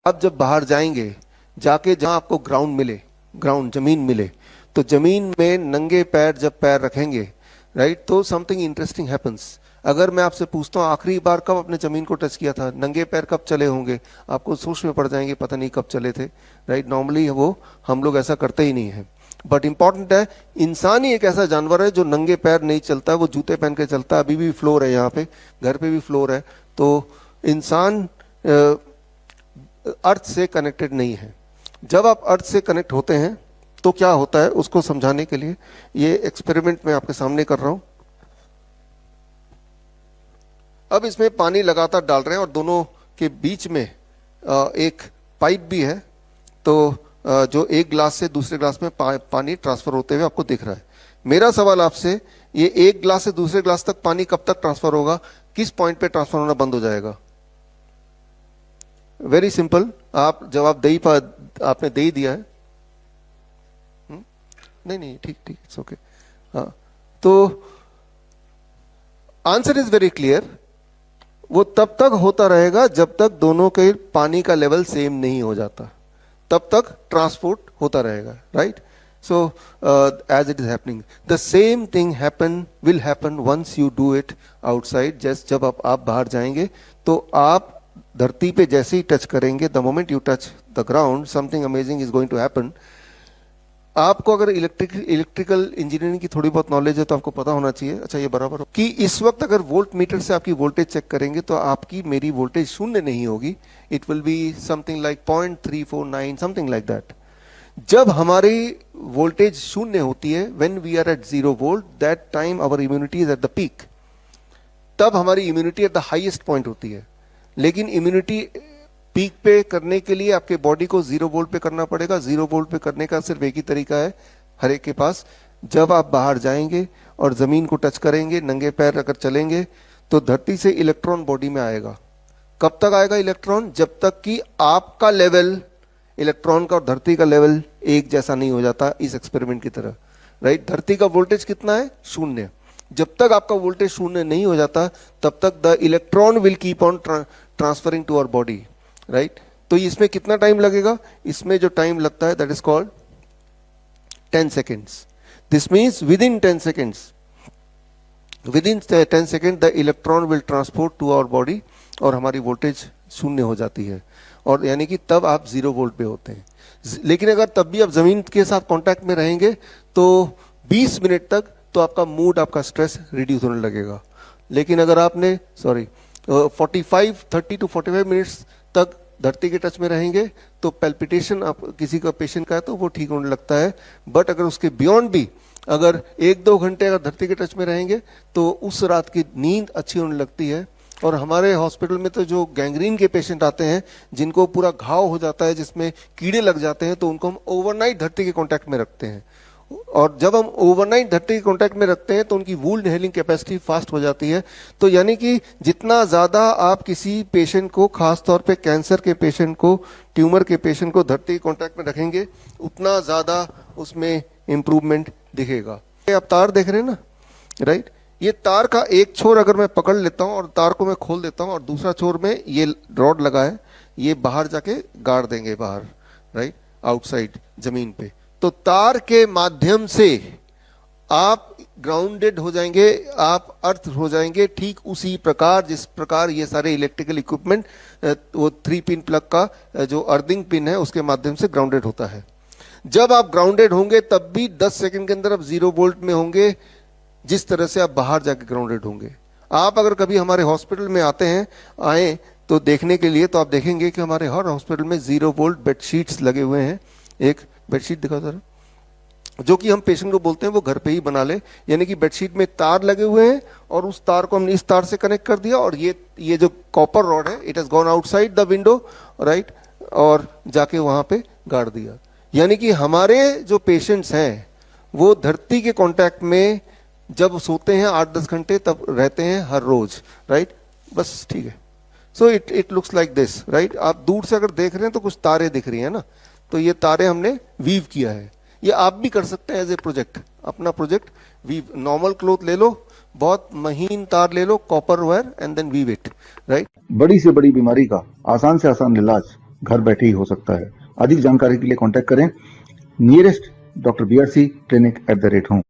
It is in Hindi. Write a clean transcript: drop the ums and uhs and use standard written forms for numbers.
आप जब बाहर जाएंगे, जाके जहां आपको ग्राउंड मिले, ग्राउंड जमीन मिले, तो जमीन में नंगे पैर जब पैर रखेंगे, राइट, तो समथिंग इंटरेस्टिंग हैपन्स। अगर मैं आपसे पूछता हूँ आखिरी बार कब अपने जमीन को टच किया था, नंगे पैर कब चले होंगे, आपको सोच में पड़ जाएंगे पता नहीं कब चले थे, राइट। नॉर्मली वो हम लोग ऐसा करते ही नहीं है। बट इंपॉर्टेंट है, इंसान ही एक ऐसा जानवर है जो नंगे पैर नहीं चलता, वो जूते पहन के चलता है। अभी भी फ्लोर है यहाँ पे, घर पे भी फ्लोर है। तो इंसान अर्थ से कनेक्टेड नहीं है। जब आप अर्थ से कनेक्ट होते हैं तो क्या होता है, उसको समझाने के लिए ये एक्सपेरिमेंट मैं आपके सामने कर रहा हूं। अब इसमें पानी लगातार डाल रहे हैं और दोनों के बीच में एक पाइप भी है। तो जो एक ग्लास से दूसरे ग्लास में पानी ट्रांसफर होते हुए आपको दिख रहा है। मेरा सवाल आपसे, ये एक ग्लास से दूसरे ग्लास तक पानी कब तक ट्रांसफर होगा, किस पॉइंट पे ट्रांसफर होना बंद हो जाएगा? वेरी सिंपल, आप जवाब आपने दे ही दिया है। नहीं ठीक इट्स ओके। हाँ, तो आंसर इज वेरी क्लियर। वो तब तक होता रहेगा जब तक दोनों के पानी का लेवल सेम नहीं हो जाता, तब तक ट्रांसपोर्ट होता रहेगा, right. So as it is happening, the same thing will happen once you do it outside. Just जब आप बाहर जाएंगे तो आप धरती पे जैसे ही टच करेंगे, the moment you touch the ground, something amazing is going to happen. आपको अगर इलेक्ट्रिकल इंजीनियरिंग की थोड़ी बहुत नॉलेज है तो आपको पता होना चाहिए, अच्छा ये बराबर हो कि इस वक्त अगर वोल्ट मीटर से आपकी वोल्टेज चेक करेंगे तो आपकी मेरी वोल्टेज शून्य नहीं होगी। It will be something like 0.349 something like that. जब हमारी वोल्टेज शून्य होती है, when we are at 0 volt, that time our immunity is at the peak. तब हमारी immunity at the highest point होती है। लेकिन इम्यूनिटी पीक पे करने के लिए आपके बॉडी को 0 वोल्ट पे करना पड़ेगा। 0 वोल्ट पे करने का सिर्फ एक ही तरीका है हर एक के पास, जब आप बाहर जाएंगे और जमीन को टच करेंगे, नंगे पैर अगर चलेंगे, तो धरती से इलेक्ट्रॉन बॉडी में आएगा। कब तक आएगा इलेक्ट्रॉन? जब तक कि आपका लेवल इलेक्ट्रॉन का और धरती का लेवल एक जैसा नहीं हो जाता, इस एक्सपेरिमेंट की तरह, राइट। धरती का वोल्टेज कितना है? 0। जब तक आपका वोल्टेज 0 नहीं हो जाता तब तक the electron will keep on transferring to our body, right. तो इसमें कितना टाइम लगेगा? इसमें जो टाइम लगता है that is called 10 seconds. This means within 10 seconds, within 10 second the electron will transport to our body और हमारी वोल्टेज 0 हो जाती है। और यानी कि तब आप 0 वोल्ट पे होते हैं। लेकिन अगर तब भी आप जमीन के साथ कांटेक्ट में रहेंगे तो 20 मिनट तक तो आपका मूड, आपका स्ट्रेस रिड्यूस होने लगेगा। लेकिन अगर आपने 30 to 45 मिनट्स तक धरती के टच में रहेंगे तो पैल्पिटेशन आप किसी का पेशेंट का है तो वो ठीक होने लगता है। बट अगर उसके बियॉन्ड भी अगर 1-2 घंटे अगर धरती के टच में रहेंगे तो उस रात की नींद अच्छी होने लगती है। और हमारे हॉस्पिटल में तो जो गैंग्रीन के पेशेंट आते हैं, जिनको पूरा घाव हो जाता है, जिसमें कीड़े लग जाते हैं, तो उनको हम ओवरनाइट धरती के कांटेक्ट में रखते हैं। और जब हम ओवरनाइट धरती के कांटेक्ट में रखते हैं तो उनकी वुंड हीलिंग कैपेसिटी फास्ट हो जाती है। तो यानी कि जितना ज्यादा आप किसी पेशेंट को, खास तौर पे कैंसर के पेशेंट को, ट्यूमर के पेशेंट को धरती के कांटेक्ट में रखेंगे, उतना ज्यादा उसमें इंप्रूवमेंट दिखेगा। ये आप तार देख रहे हैं ना, राइट। ये तार का एक छोर अगर मैं पकड़ लेता हूं और तार को मैं खोल देता हूं और दूसरा छोर में ये रॉड लगा है, ये बाहर जाके गाड़ देंगे बाहर, राइट, आउटसाइड जमीन पे। तो तार के माध्यम से आप ग्राउंडेड हो जाएंगे, आप अर्थ हो जाएंगे, ठीक उसी प्रकार जिस प्रकार ये सारे इलेक्ट्रिकल इक्विपमेंट, वो 3 पिन प्लग का जो अर्थिंग पिन है उसके माध्यम से ग्राउंडेड होता है। जब आप ग्राउंडेड होंगे तब भी 10 सेकंड के अंदर आप 0 वोल्ट में होंगे, जिस तरह से आप बाहर जाके ग्राउंडेड होंगे। आप अगर कभी हमारे हॉस्पिटल में आए तो देखने के लिए, तो आप देखेंगे कि हमारे हर हॉस्पिटल में 0 वोल्ट बेडशीट्स लगे हुए हैं। एक बेडशीट दिखाओ जरा, जो कि हम पेशेंट को बोलते हैं वो घर पे ही बना ले। यानी कि बेडशीट में तार लगे हुए हैं और उस तार को हमने इस तार से कनेक्ट कर दिया और ये जो कॉपर रॉड है, it has gone outside the window, right, और जाके वहां पे गाड़ दिया। यानी कि हमारे जो पेशेंट्स हैं वो धरती के कांटेक्ट में जब सोते हैं 8-10 घंटे तब रहते हैं हर रोज, राइट। बस ठीक है। So it looks like this, right. आप दूर से अगर देख रहे हैं तो कुछ तारे दिख रही है ना, तो ये तारे हमने वीव किया है। ये आप भी कर सकते हैं एज ए प्रोजेक्ट, अपना प्रोजेक्ट वीव। नॉर्मल क्लॉथ ले लो, बहुत महीन तार ले लो, copper wire, and then weave it, right. बड़ी से बड़ी बीमारी का आसान से आसान इलाज घर बैठे ही हो सकता है। अधिक जानकारी के लिए कॉन्टैक्ट करें nearest doctor BRC clinic @home।